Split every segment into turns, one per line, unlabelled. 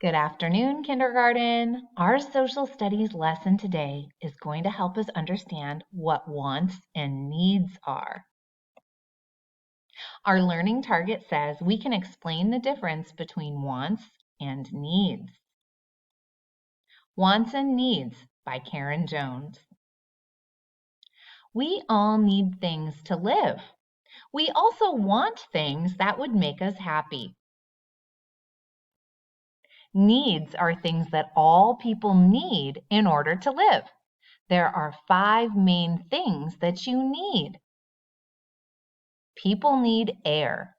Good afternoon, kindergarten. Our social studies lesson today is going to help us understand what wants and needs are. Our learning target says we can explain the difference between wants and needs. Wants and Needs by Karen Jones. We all need things to live. We also want things that would make us happy. Needs are things that all people need in order to live. There are 5 main things that you need. People need air.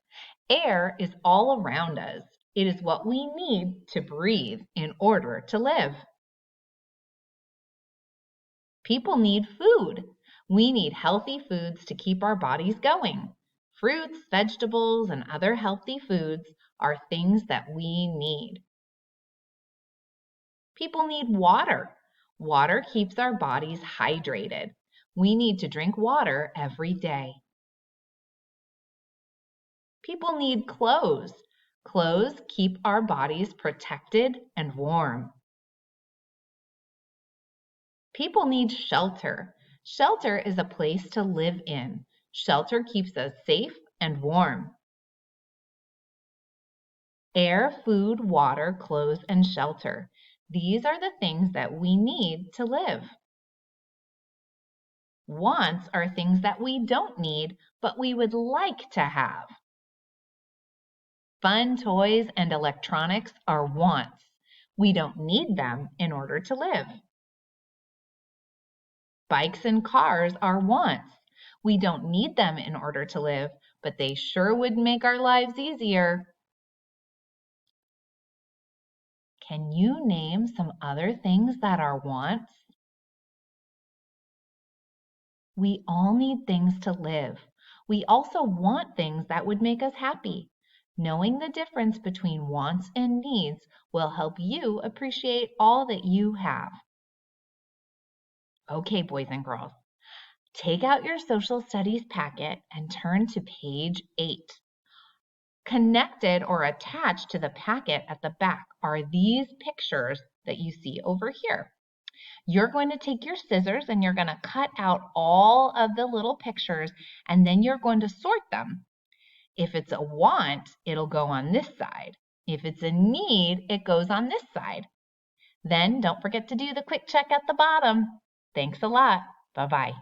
Air is all around us. It is what we need to breathe in order to live. People need food. We need healthy foods to keep our bodies going. Fruits, vegetables, and other healthy foods are things that we need. People need water. Water keeps our bodies hydrated. We need to drink water every day. People need clothes. Clothes keep our bodies protected and warm. People need shelter. Shelter is a place to live in. Shelter keeps us safe and warm. Air, food, water, clothes, and shelter. These are the things that we need to live. Wants are things that we don't need, but we would like to have. Fun toys and electronics are wants. We don't need them in order to live. Bikes and cars are wants. We don't need them in order to live, but they sure would make our lives easier. Can you name some other things that are wants? We all need things to live. We also want things that would make us happy. Knowing the difference between wants and needs will help you appreciate all that you have. Okay, boys and girls, take out your social studies packet and turn to page 8. Connected or attached to the packet at the back are these pictures that you see over here. You're going to take your scissors and you're going to cut out all of the little pictures and then you're going to sort them. If it's a want, it'll go on this side. If it's a need, it goes on this side. Then don't forget to do the quick check at the bottom. Thanks a lot. Bye-bye.